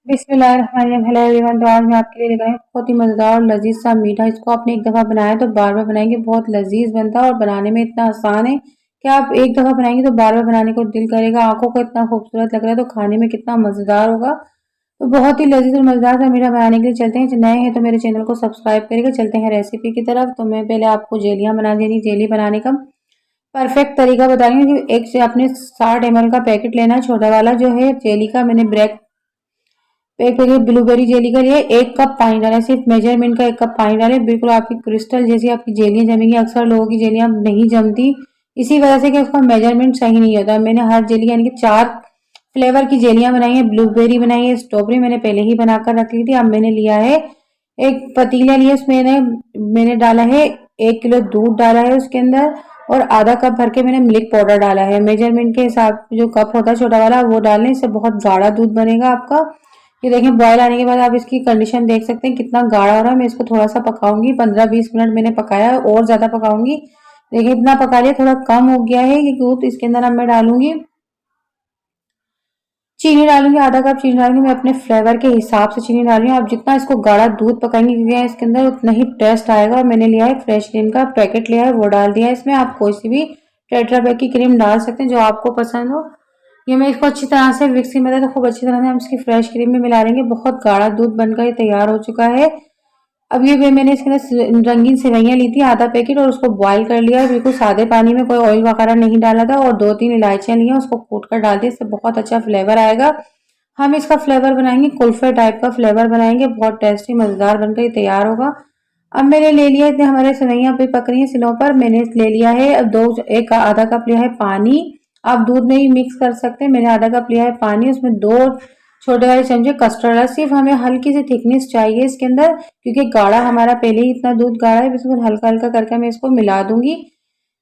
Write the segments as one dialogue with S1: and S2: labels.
S1: बिस्मिल्लाहिर्रहमानिर्रहीम। Hello everyone. तो आज मैं आपके लिए लेकर आई हूँ बहुत ही मज़ेदार और लजीज सा मीठा। इसको आपने एक दफ़ा बनाया तो बार बार बनाएंगे, बहुत लजीज बनता है और बनाने में इतना आसान है कि आप एक दफ़ा बनाएंगे तो बार बार बनाने को दिल करेगा। आंखों को इतना खूबसूरत लग रहा है तो खाने में कितना मज़ेदार होगा। तो बहुत ही लजीज और मज़ेदार सा मीठा बनाने के लिए चलते हैं। जो नए हैं तो मेरे चैनल को सब्सक्राइब करेगा। चलते हैं रेसिपी की तरफ। तो मैं पहले आपको जेलियाँ बना देनी, जेली बनाने का परफेक्ट तरीका बता रही हूँ। एक से आपने 60 ml का पैकेट लेना है, छोटा वाला जो है जेली का। मैंने ब्रेक एक पैकेट ब्लूबेरी जेली का लिए, 1 कप पानी डालें, सिर्फ मेजरमेंट का 1 कप पानी डालें। बिल्कुल आपकी क्रिस्टल जैसी आपकी जेलियां जमेंगी। अक्सर लोगों की जेलियां नहीं जमती इसी वजह से कि उसका मेजरमेंट सही नहीं होता। मैंने हर जेली यानी कि 4 फ्लेवर की जेलियां बनाई है। ब्लूबेरी बनाई है, स्ट्रॉबेरी मैंने पहले ही बनाकर रख ली थी। अब मैंने लिया है एक पतीला लिया, उसमें मैंने डाला है 1 किलो दूध डाला है उसके अंदर, और आधा कप भर के मैंने मिल्क पाउडर डाला है। मेजरमेंट के हिसाब जो कप होता है छोटा वाला वो डालने, इससे बहुत गाढ़ा दूध बनेगा आपका। ये देखें, बॉयल आने के बाद आप इसकी कंडीशन देख सकते हैं कितना गाढ़ा हो रहा है। मैं इसको थोड़ा सा पकाऊंगी, 15-20 मिनट मैंने पकाया है, और ज्यादा पकाऊंगी। देखिए इतना पका लिया, थोड़ा कम हो गया है ये दूध। इसके अंदर अब मैं डालूंगी चीनी, डालूंगी आधा कप चीनी डालूंगी। मैं अपने फ्लेवर के हिसाब से चीनी डाल रही हूँ। आप जितना इसको गाढ़ा दूध पकाएंगे क्योंकि इसके अंदर उतना ही टेस्ट आएगा। और मैंने लिया है फ्रेश क्रीम का पैकेट लिया है, वो डाल दिया है इसमें। आप कोई सी भी टेट्रा पैक की क्रीम डाल सकते हैं जो आपको पसंद हो। ये मैं इसको अच्छी तरह से विक्स की मदद से खूब अच्छी तरह से हम इसकी फ्रेश क्रीम में मिला लेंगे। बहुत गाढ़ा दूध बनकर ये तैयार हो चुका है। अब ये मैंने इसके अंदर रंगीन सेवइयां ली थी आधा पैकेट, और उसको बॉईल कर लिया है बिल्कुल सादे पानी में, कोई ऑयल वगैरह नहीं डाला था। और 2-3 इलायचियां ली हैं, उसको कूट कर डाल दिया, इससे बहुत अच्छा फ्लेवर आएगा। हम इसका फ्लेवर बनाएंगे, कुल्फे टाइप का फ्लेवर बनाएंगे, बहुत टेस्टी मजेदार बनकर ये तैयार होगा। अब मैंने ले लिया, इतने हमारे सेवइयां भी पक रही हैं सिलों पर। मैंने ले लिया है अब एक आधा कप लिया है पानी। आप दूध में ही मिक्स कर सकते हैं। मैंने आधा कप लिया है पानी, उसमें 2 छोटे वाले चमचे कस्टर्ड है। सिर्फ हमें हल्की सी थिकनेस चाहिए इसके अंदर, क्योंकि गाढ़ा हमारा पहले ही इतना दूध गाढ़ा है। बिल्कुल हल्का हल्का करके मैं इसको मिला दूंगी।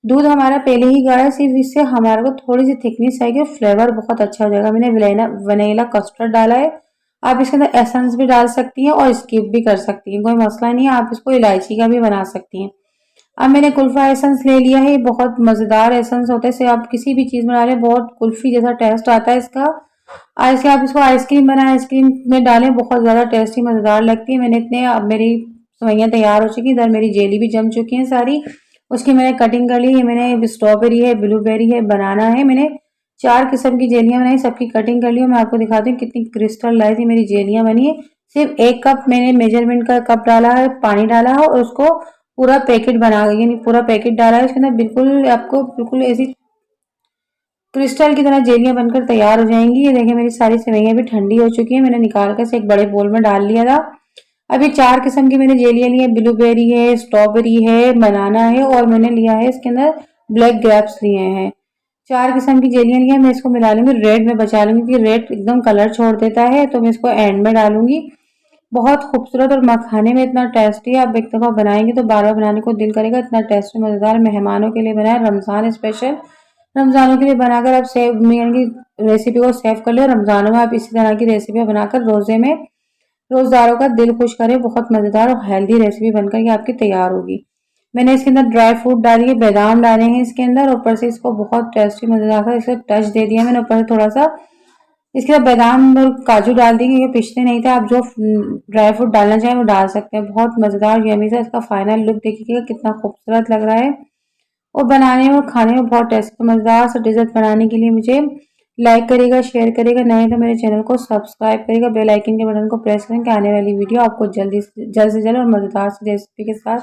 S1: दूध हमारा पहले ही गाढ़ा है, सिर्फ इससे हमारे को थोड़ी सी थिकनेस आएगी, फ्लेवर बहुत अच्छा हो जाएगा। मैंने वनीला कस्टर्ड डाला है। आप इसके अंदर एसेंस भी डाल सकती हैं और स्किप भी कर सकती हैं, कोई मसला नहीं है। आप इसको इलायची का भी बना सकती हैं। अब मैंने कुल्फा एसेंस ले लिया है, ये बहुत मजेदार एसेंस होता है। इसे आप किसी भी चीज में डालें, बहुत कुल्फी जैसा टेस्ट आता है इसका। ऐसे आप इसको आइसक्रीम बनाए, आइसक्रीम में डालें, बहुत ज्यादा टेस्टी मजेदार लगती है। मैंने इतने, अब मेरी सवैयां तैयार हो चुकी, इधर मेरी जेली भी जम चुकी है सारी। उसकी मैंने कटिंग कर ली है। मैंने स्ट्रॉबेरी है, ब्लूबेरी है, बनाना है। मैंने 4 किस्म की जेलियां बनाई, सबकी कटिंग कर ली। मैं आपको दिखाती हूँ कितनी क्रिस्टल लाइट मेरी जेलियां बनी है। सिर्फ 1 कप मैंने मेजरमेंट का कप डाला है, पानी डाला है, और उसको पूरा पैकेट बना, यानी पूरा पैकेट डाला है उसके अंदर। बिल्कुल आपको बिल्कुल ऐसी क्रिस्टल की तरह जेलियां बनकर तैयार हो जाएंगी। ये देखिए मेरी सारी सेवइयां भी ठंडी हो चुकी है। मैंने निकाल कर एक बड़े बोल में डाल लिया था। अभी 4 किस्म की मैंने जेलियां ली है, ब्लूबेरी है, स्ट्रॉबेरी है, बनाना है, और मैंने लिया है इसके अंदर ब्लैक ग्रेप्स लिए हैं। 4 किस्म की जेलियां ली है। मैं इसको मिला लूंगी, रेड में बचा लूंगी क्योंकि रेड एकदम कलर छोड़ देता है, तो मैं इसको एंड में डालूंगी। बहुत खूबसूरत और खाने में इतना टेस्टी है। आप एक दफा बनाएंगे तो बार बार बनाने को दिल करेगा, इतना टेस्टी मजेदार। मेहमानों के लिए बनाए, रमजान स्पेशल, रमजानों के लिए बनाकर आप सेव यानी कि रेसिपी को सेव कर ले। रमजानों में आप इसी तरह की रेसिपी बनाकर रोजे में रोजदारों का दिल खुश करें। बहुत मजेदार और हेल्दी रेसिपी बनकर ये आपकी तैयार होगी। मैंने इसके अंदर ड्राई फ्रूट डाली है, बादाम डाले हैं इसके अंदर, ऊपर से इसको बहुत टेस्टी मजेदार इसे टच दे दिया मैंने ऊपर से थोड़ा सा। इसके बाद बादाम और काजू डाल देंगे, ये पिछले नहीं थे। आप जो ड्राई फ्रूट डालना चाहें वो डाल सकते हैं। बहुत मजेदार यमी सा इसका फाइनल लुक देखिएगा कितना खूबसूरत लग रहा है। और बनाने में और खाने में बहुत टेस्टी मजेदार सा डिजर्ट बनाने के लिए मुझे लाइक करेगा, शेयर करेगा, नहीं तो मेरे चैनल को सब्सक्राइब करेगा, बेल आइकन के बटन को प्रेस करें कि आने वाली वीडियो आपको जल्द से जल्द और मजेदार सी रेसिपी के साथ